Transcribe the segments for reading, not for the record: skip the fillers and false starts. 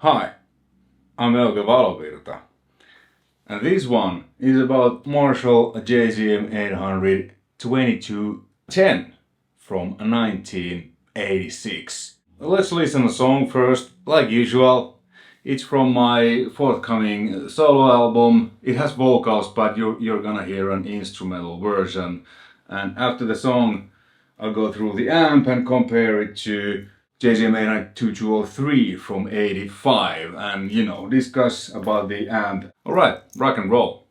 Hi, I'm Euge Valovirta, and this one is about Marshall JCM800 2210 from 1986. Let's listen to the song first, like usual. It's from my forthcoming solo album. It has vocals, but you're gonna hear an instrumental version. And after the song, I'll go through the amp and compare it to JCM800 2203 from 85 and, discuss about the amp. Alright, rock and roll.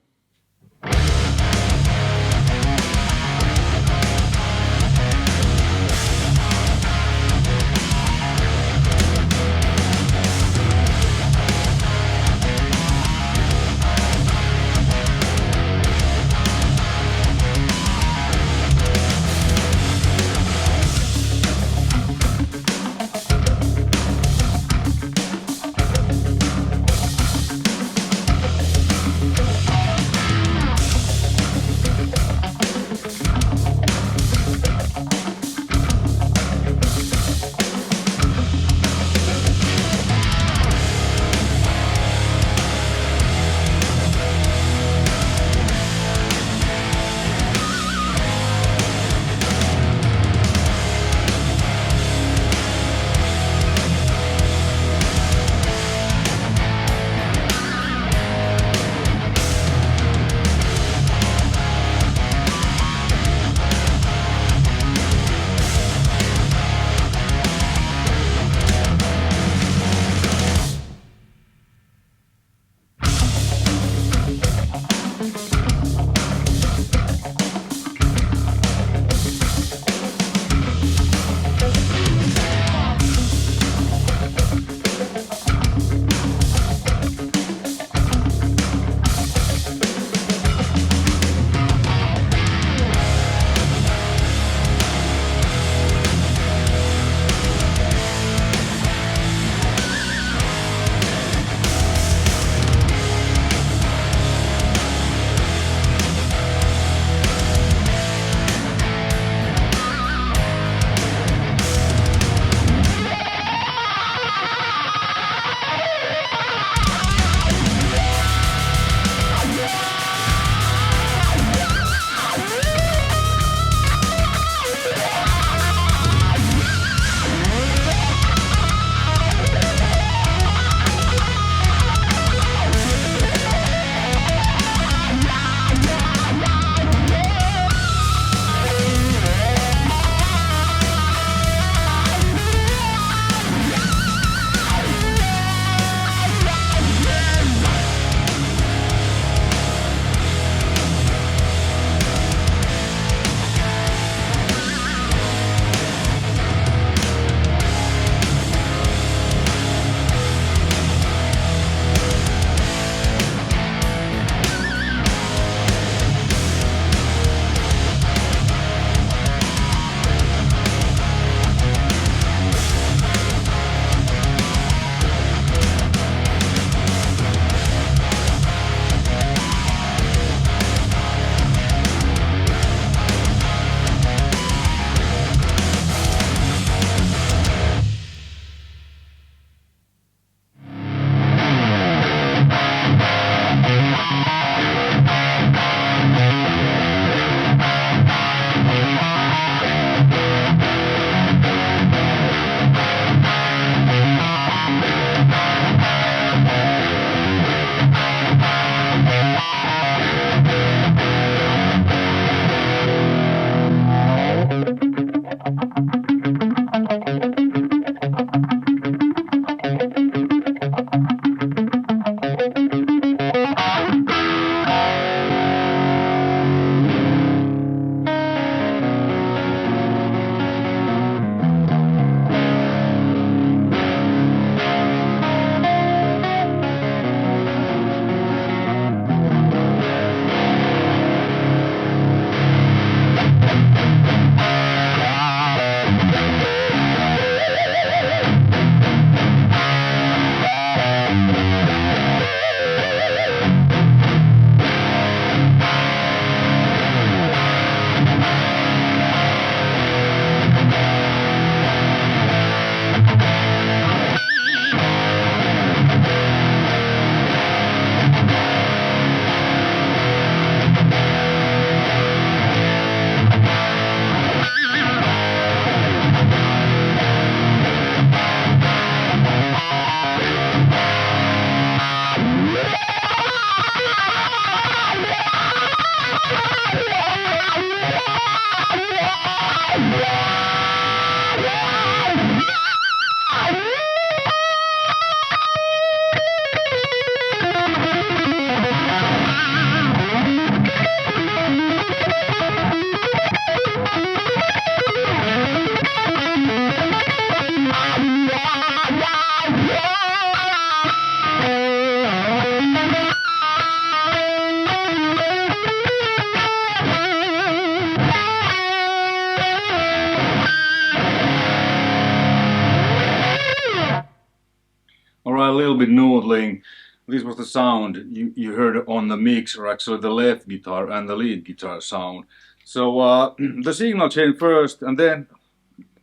Alright, a little bit noodling. This was the sound you heard on the mix, or actually the left guitar and the lead guitar sound. So the signal chain first, and then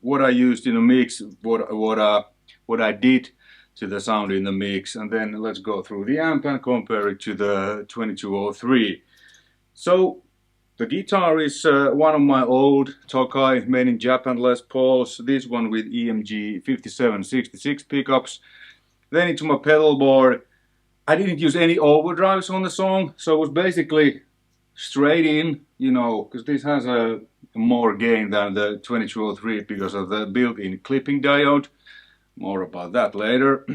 what I used in the mix, what I did to the sound in the mix, and then let's go through the amp and compare it to the 2203. So the guitar is one of my old Tokai made in Japan Les Pauls, this one with EMG 5766 pickups. Then into my pedal board. I didn't use any overdrives on the song, so it was basically straight in, you know, because this has a more gain than the 2203 because of the built-in clipping diode. More about that later.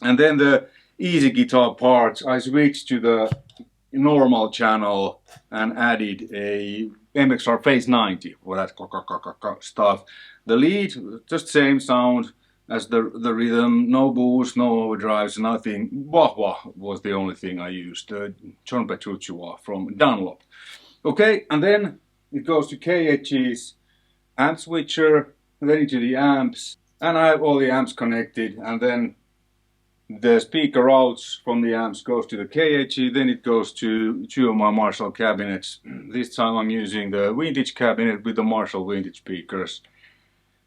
And then the easy guitar parts, I switched to the normal channel and added a MXR Phase 90 for that stuff. The lead, just same sound as the rhythm, no boost, no overdrives, nothing. Wah wah was the only thing I used. John Petrucci from Dunlop. Okay, and then it goes to KH's amp switcher, and then into the amps, and I have all the amps connected, and then the speaker outs from the amps goes to the KHE, then it goes to two of my Marshall cabinets. This time I'm using the vintage cabinet with the Marshall vintage speakers.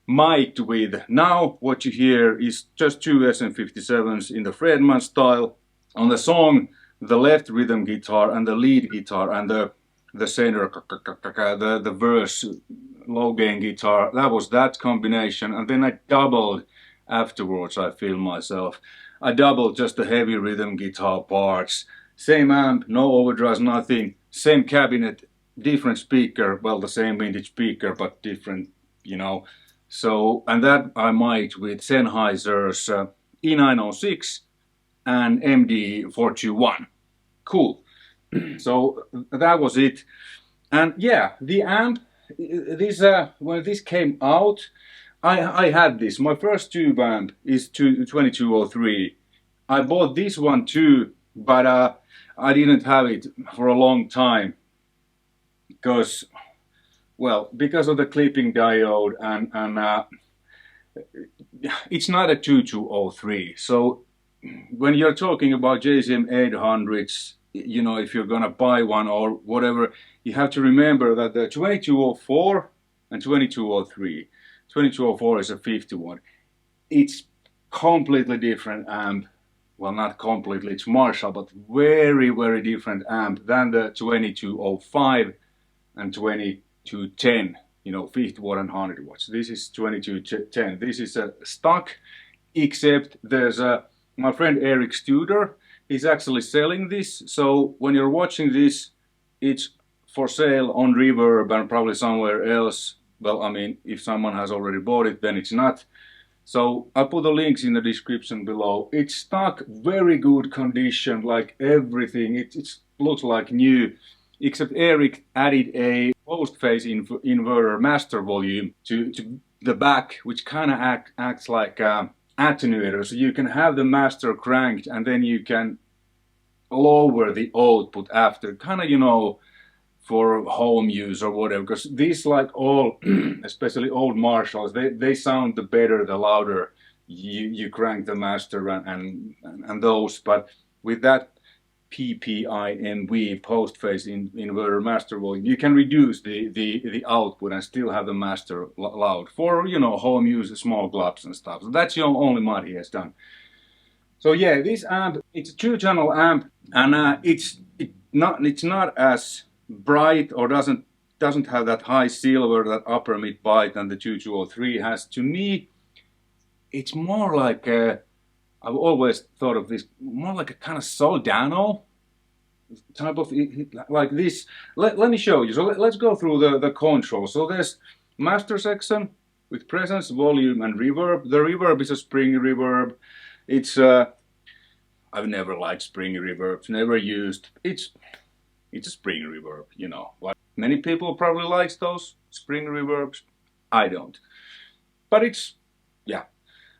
Mic'd with, now what you hear is just two SM57s in the Fredman style. On the song, the left rhythm guitar and the lead guitar and the center, the verse low gain guitar, that was that combination. And then I doubled afterwards, I feel myself. I doubled just the heavy rhythm guitar parts. Same amp, no overdrives, nothing. Same cabinet, different speaker, well the same vintage speaker but different, you know. So, and that I mic'd with Sennheiser's E906 and MD421. Cool. So that was it. And yeah, the amp, this when this came out, I had this. My first tube amp is 2203. I bought this one too, but I didn't have it for a long time because, well, because of the clipping diode and it's not a 2203. So when you're talking about JCM800s, you know, if you're gonna buy one or whatever, you have to remember that the 2204 and 2203. 2204 is a 51. It's completely different amp. Well, not completely, it's Marshall, but very, very different amp than the 2205 and 2210, you know, 50 watt and 100 watts. This is 2210. This is a stock, except there's my friend Eric Studer, he's actually selling this. So when you're watching this, it's for sale on Reverb and probably somewhere else. Well, I mean, if someone has already bought it, then it's not. So I'll put the links in the description below. It's stock, very good condition, like everything. It looks like new, except Eric added a post-phase inverter master volume to the back, which kind of acts like attenuator. So you can have the master cranked and then you can lower the output after, kind of, you know, for home use or whatever, because these, like all, especially old Marshalls, they sound the better, the louder you crank the master and those. But with that PPIMV post-phase inverter master volume, you can reduce the output and still have the master loud for, you know, home use, small clubs and stuff. So that's the only mod he has done. So yeah, this amp, it's a 2-channel amp, and it's not as bright or doesn't have that high silver, that upper mid bite than the 2203 has. To me, it's more like I've always thought of this more like a kind of Soldano type of, like this. Let me show you. So let's go through the control. So there's master section with presence, volume and reverb. The reverb is a spring reverb. It's I've never liked spring reverbs, never used. It's a spring reverb, you know. Like many people probably likes those spring reverbs. I don't. But it's, yeah.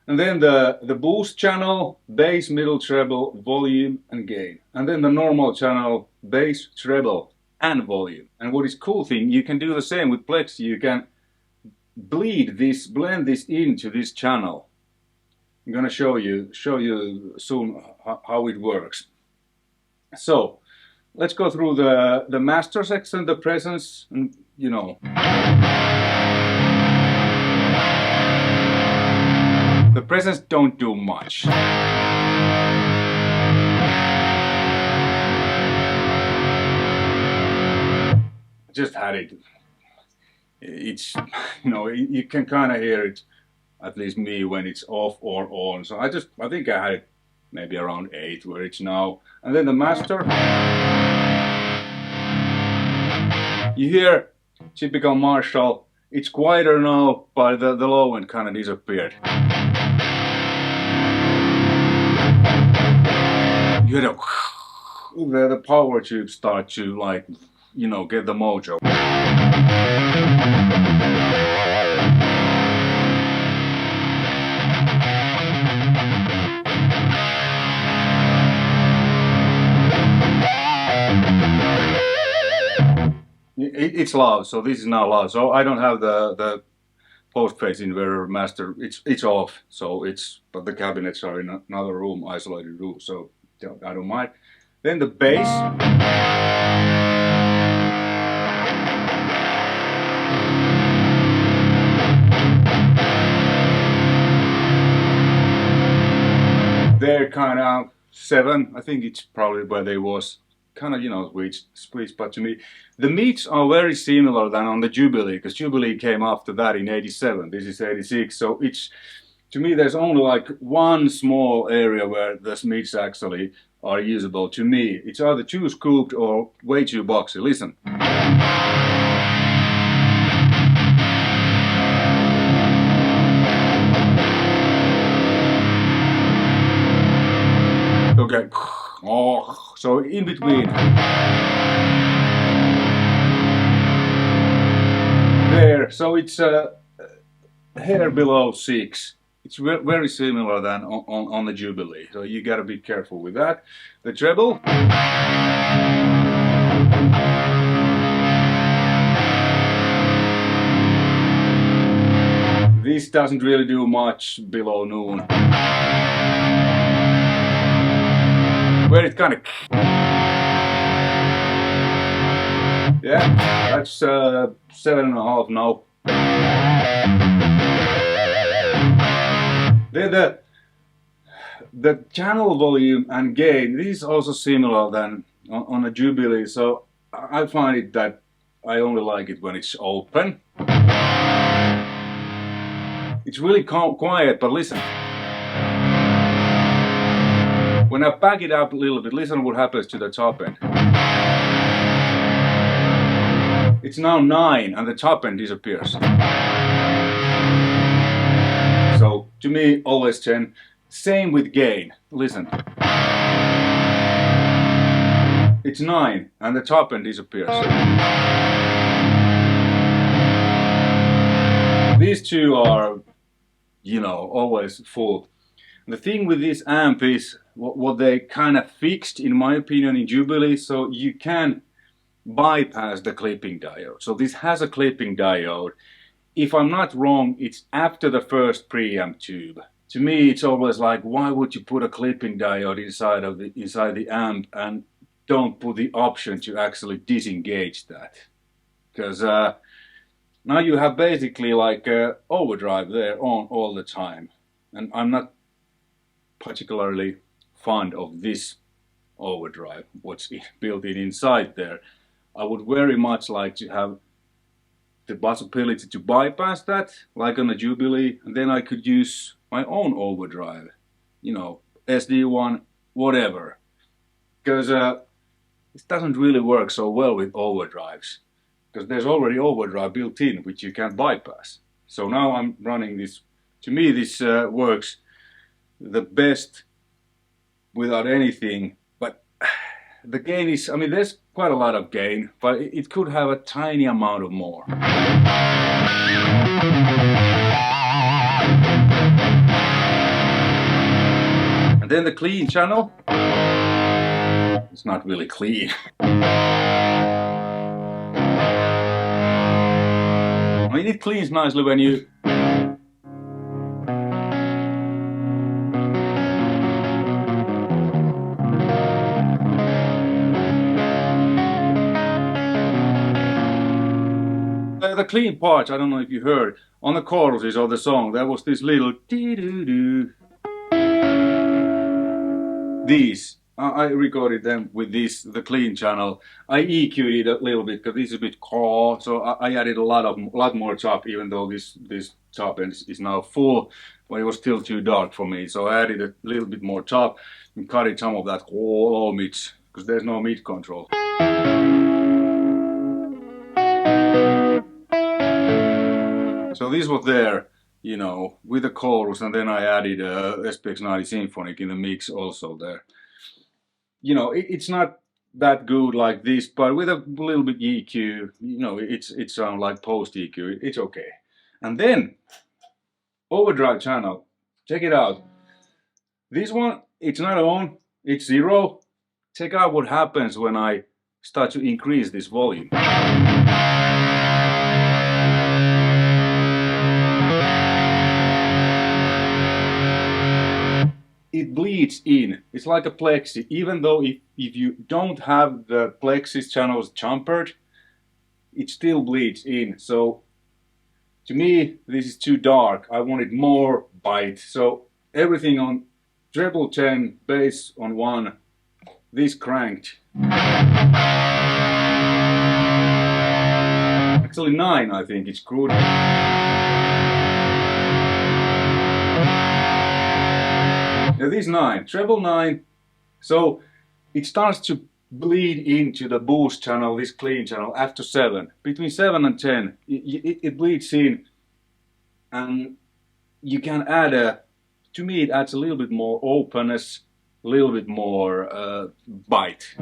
And then the boost channel, bass, middle, treble, volume and gain. And then the normal channel, bass, treble and volume. And what is cool thing, you can do the same with Plexi. You can blend this into this channel. I'm gonna show you soon how it works. So let's go through the master section, the presence, and you know. The presence don't do much. Just had it. It's, you know, you can kind of hear it, at least me, when it's off or on. So I think I had it maybe around 8 where it's now. And then the master. You hear typical Marshall. It's quieter now, but the low end kind of disappeared. You know, the power tubes start to, like, you know, get the mojo. It's loud, so this is now loud. So I don't have the post-phase inverter master. It's off, so but the cabinets are in another room, isolated room, so I don't mind. Then the bass. They're kind of 7. I think it's probably where they was. Kind of, you know, sweet spot to me. The mids are very similar than on the Jubilee, because Jubilee came after that in 87. This is 86, so it's, to me, there's only like one small area where the mids actually are usable. To me, it's either too scooped or way too boxy. Listen. Okay. Oh, so in between. There, so it's a hair below 6. It's very similar than on the Jubilee, so you gotta be careful with that. The treble. This doesn't really do much below noon. Where it kind of, yeah, that's 7.5 now. Then the channel volume and gain, this is also similar than on a Jubilee, so I find it that I only like it when it's open. It's really quiet, but listen. When I back it up a little bit, listen what happens to the top end. It's now 9 and the top end disappears. So to me, always 10. Same with gain. Listen. It's 9 and the top end disappears. These two are, you know, always full. The thing with this amp is what they kind of fixed, in my opinion, in Jubilee, so you can bypass the clipping diode. So this has a clipping diode. If I'm not wrong, it's after the first preamp tube. To me, it's always like, why would you put a clipping diode inside the amp and don't put the option to actually disengage that? Because now you have basically like overdrive there on all the time, and I'm not particularly fond of this overdrive, what's built in inside there. I would very much like to have the possibility to bypass that, like on the Jubilee, and then I could use my own overdrive, you know, SD1, whatever. Because it doesn't really work so well with overdrives, because there's already overdrive built in, which you can't bypass. So now I'm running this. To me, this works the best without anything, but the gain is, I mean, there's quite a lot of gain, but it could have a tiny amount of more. And then the clean channel, it's not really clean. I mean, it cleans nicely when you the clean parts, I don't know if you heard, on the choruses of the song, there was this little dee-doo-doo. These, I recorded them with this, the clean channel. I EQ'd it a little bit because this is a bit core, so I added a lot more chop, even though this chop is now full, but it was still too dark for me. So I added a little bit more chop and cut some of that low mid, because there's no mid control. So this was there, you know, with the chorus, and then I added SPX 90 Symphonic in the mix also there. You know, it's not that good like this, but with a little bit EQ, you know, it sounds like post EQ, it's okay. And then, overdrive channel, check it out. This one, it's not on, it's 0. Check out what happens when I start to increase this volume. It bleeds in. It's like a plexi, even though if you don't have the plexis channels jumpered, it still bleeds in. So to me, this is too dark. I wanted more bite. So everything on treble 10, bass on 1, this cranked. Actually 9, I think it's good. Yeah, this 9, treble 9, so it starts to bleed into the boost channel, this clean channel, after 7. Between 7 and 10, it bleeds in, and you can add to me it adds a little bit more openness, a little bit more bite.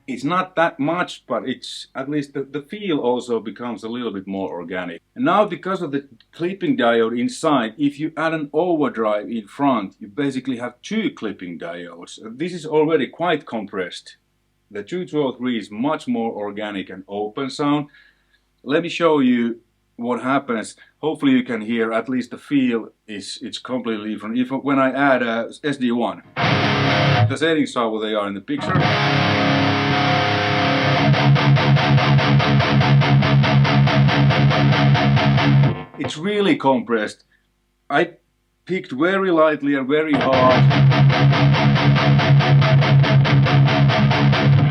It's not that much, but it's at least the feel also becomes a little bit more organic. And now, because of the clipping diode inside, if you add an overdrive in front, you basically have 2 clipping diodes. This is already quite compressed. The 203 is much more organic and open sound. Let me show you what happens. Hopefully you can hear at least the feel it's completely different. When I add SD1, the settings are what they are in the picture. It's really compressed. I picked very lightly and very hard.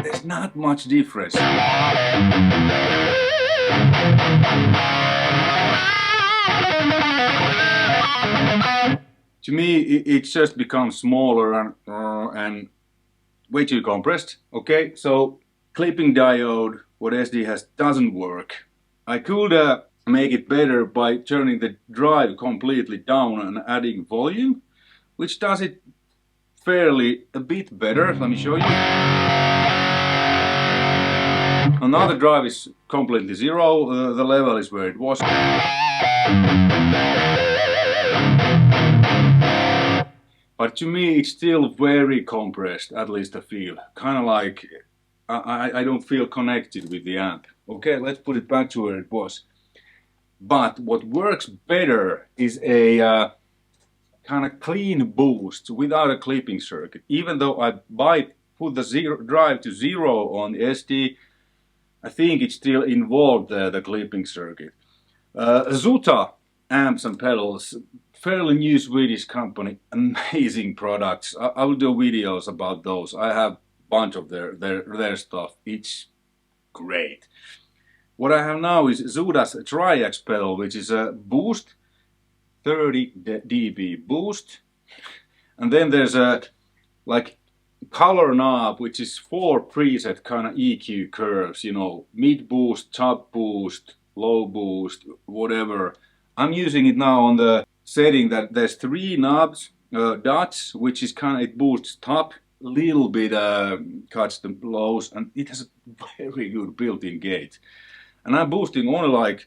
There's not much difference. To me, it just becomes smaller and way too compressed. Okay, so clipping diode, what SD has, doesn't work. I could make it better by turning the drive completely down and adding volume, which does it fairly a bit better. Let me show you. Another drive is completely 0, the level is where it was. But to me it's still very compressed, at least I feel. Kind of like I don't feel connected with the amp. Okay, let's put it back to where it was. But what works better is a kind of clean boost without a clipping circuit. Even though I put the drive to 0 on the SD, I think it still involved the clipping circuit. Zuta amps and pedals, fairly new Swedish company, amazing products. I will do videos about those. I have a bunch of their stuff. It's great. What I have now is Zuta's Triax pedal, which is a boost, 30 dB boost, and then there's a like color knob, which is 4 preset kind of EQ curves, you know, mid boost, top boost, low boost, whatever. I'm using it now on the setting that there's 3 knobs, dots, which is kind of, it boosts top, little bit cuts the lows, and it has a very good built-in gate. And I'm boosting only like,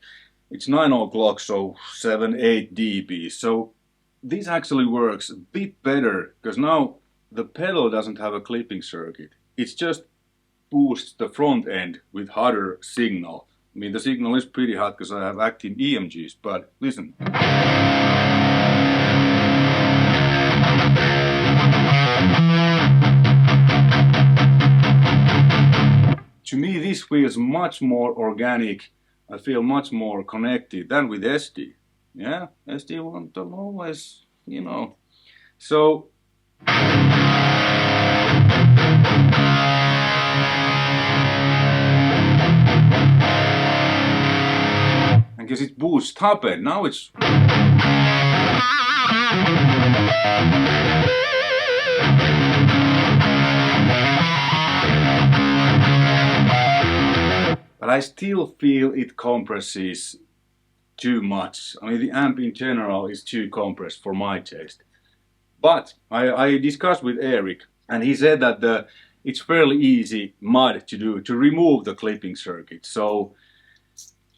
it's 9 o'clock, so 7-8 dB. So this actually works a bit better, because now the pedal doesn't have a clipping circuit. It's just boosts the front end with hotter signal. I mean, the signal is pretty hot because I have active EMGs, but listen. To me, this feels much more organic. I feel much more connected than with SD. Yeah, SD one don't always, you know. So because it boosts top end. Now it's but I still feel it compresses too much. I mean, the amp in general is too compressed for my taste. But I discussed with Eric, and he said that it's fairly easy mod to do, to remove the clipping circuit. So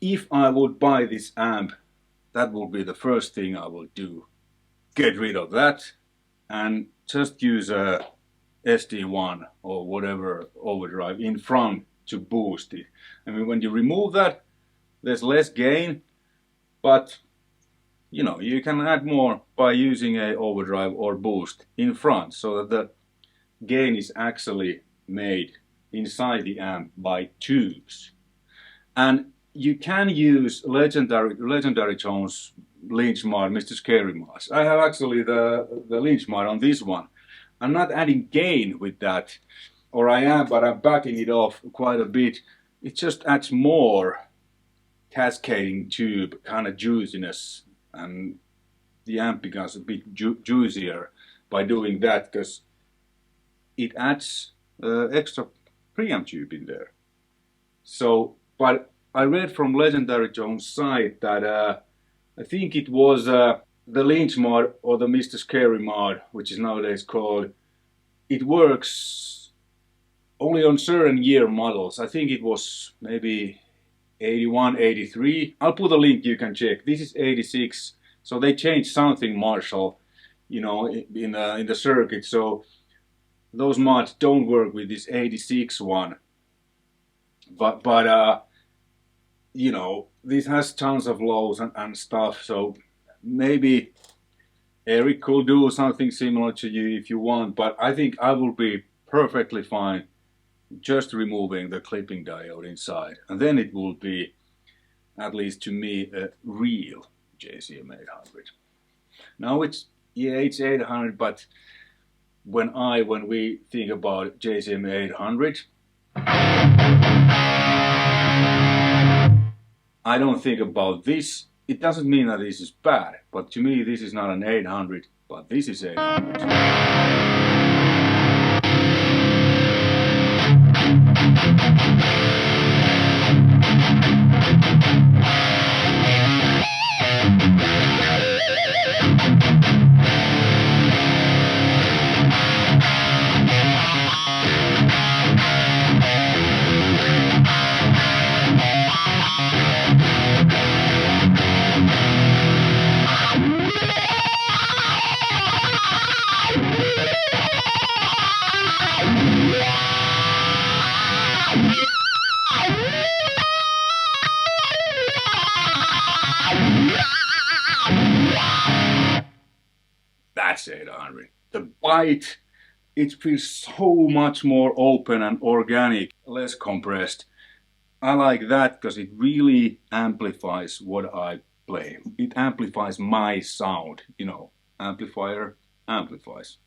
if I would buy this amp, that would be the first thing I would do. Get rid of that and just use a SD1 or whatever overdrive in front to boost it. I mean, when you remove that, there's less gain, but you know, you can add more by using a overdrive or boost in front, so that the gain is actually made inside the amp by tubes. And you can use legendary tones Lynch mod, Mr. Scary Mods. I have actually the Lynch mod on this one. I'm not adding gain with that, or I am, but I'm backing it off quite a bit. It just adds more cascading tube kind of juiciness, and the amp becomes a bit juicier by doing that, because it adds extra preamp tube in there. So, but I read from Legendary Tones' site that I think it was the Lynch mod or the Mr. Scary mod, which is nowadays called, it works only on certain year models. I think it was maybe 81, 83. I'll put a link, you can check. This is 86, so they changed something, Marshall, you know, in the circuit. So those mods don't work with this 86 one. But you know, this has tons of lows and stuff. So maybe Eric could do something similar to you if you want. But I think I will be perfectly fine just removing the clipping diode inside, and then it will be, at least to me, a real JCM800. Now it's 800, but when we think about JCM800, I don't think about this. It doesn't mean that this is bad, but to me this is not an 800, but this is 800. That's 800. The bite, it feels so much more open and organic, less compressed. I like that because it really amplifies what I play. It amplifies my sound, you know. Amplifier amplifies.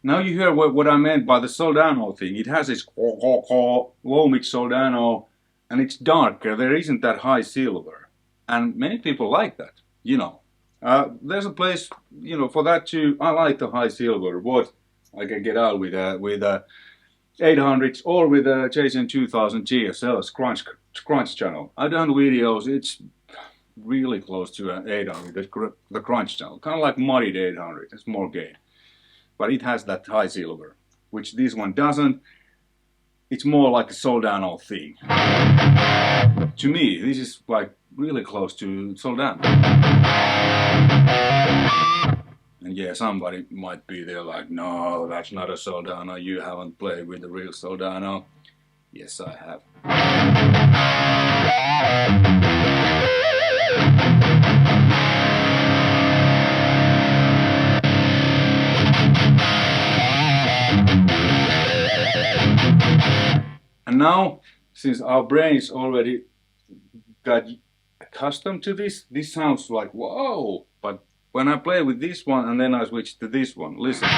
Now you hear what I meant by the Soldano thing. It has this low mix Soldano, and it's darker. There isn't that high silver, and many people like that. You know, there's a place, you know, for that too. I like the high silver. What I can get out with 800s or with a JCM2000 GSL's crunch channel. I've done videos. It's really close to an 800, the crunch channel, kind of like muddied 800. It's more gain. But it has that high silver, which this one doesn't. it's more like a Soldano thing. To me, this is like really close to Soldano. And yeah, somebody might be there like, no, that's not a Soldano, you haven't played with the real Soldano. Yes, I have. And now, since our brains already got accustomed to this, this sounds like whoa, but when I play with this one and then I switch to this one, listen.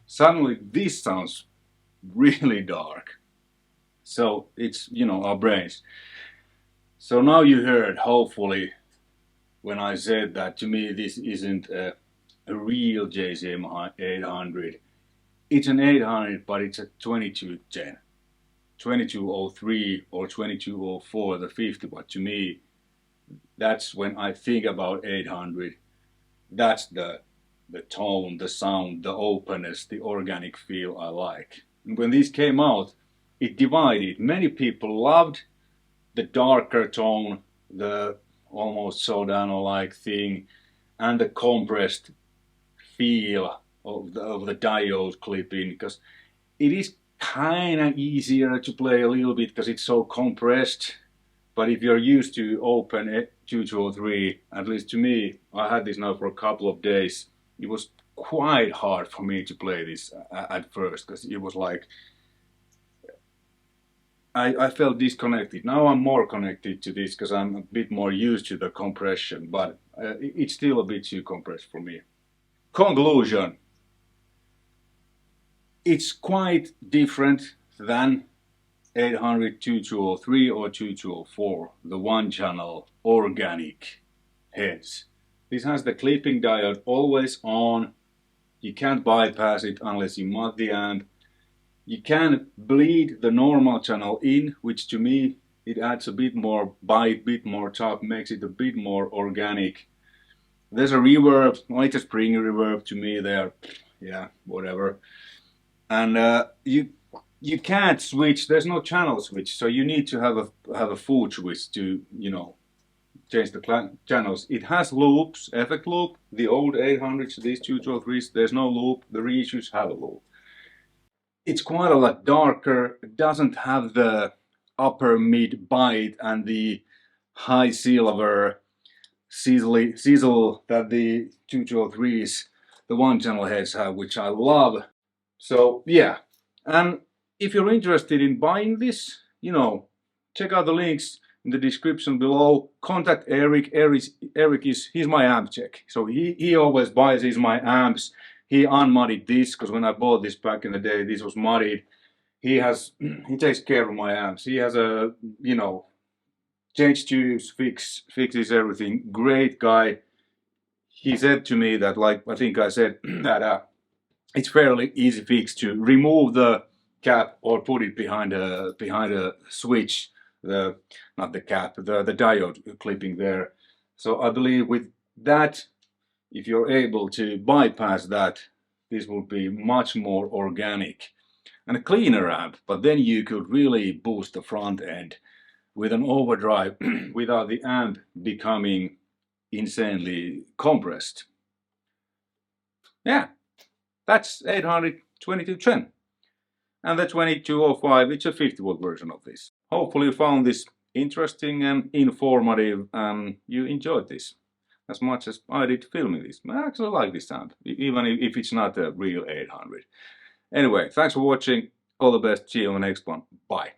Suddenly this sounds really dark. So it's, you know, our brains. So now you heard, hopefully, when I said that to me this isn't a real JCM800. It's an 800, but it's a 2210. 2203 or 2204, the 50, but to me, that's when I think about 800. That's the tone, the sound, the openness, the organic feel I like. And when this came out, it divided. Many people loved the darker tone, the almost Soldano-like thing, and the compressed feel of the diode clipping, because it is kind of easier to play a little bit because it's so compressed. But if you're used to open 2203, at least to me, I had this now for a couple of days, it was quite hard for me to play this at first, because it was like I felt disconnected. Now I'm more connected to this because I'm a bit more used to the compression, but it's still a bit too compressed for me. Conclusion. It's quite different than 800 2203 or 2204, the one channel organic heads. This has the clipping diode always on. You can't bypass it unless you mod the amp. You can bleed the normal channel in, which to me it adds a bit more bite, bit more top, makes it a bit more organic. There's a reverb, like a spring reverb to me there, yeah, whatever. And you can't switch. There's no channel switch, so you need to have a full switch to, you know, change the channels. It has loops, effect loop. The old 800s, these 2203s, there's no loop. The reissues have a loop. It's quite a lot darker. It doesn't have the upper mid bite and the high silver sizzle that the 2203s, the one channel heads have, which I love. So yeah, and if you're interested in buying this, you know, check out the links in the description below. Contact Eric. He's my amp check. So he always buys my amps. He unmodded this, because when I bought this back in the day, this was modded. He takes care of my amps. He has a, you know, change tubes, fixes everything. Great guy. He said to me that, like I think I said, that it's fairly easy fix to remove the cap or put it behind a switch, not the cap, the diode clipping there. So I believe with that, if you're able to bypass that, this will be much more organic and a cleaner amp. But then you could really boost the front end with an overdrive without the amp becoming insanely compressed. Yeah, that's 800 2210. And the 2205, it's a 50-watt version of this. Hopefully you found this interesting and informative and you enjoyed this. as much as I did filming this. I actually like this sound, even if it's not a real 800. Anyway, thanks for watching. All the best. See you on the next one. Bye.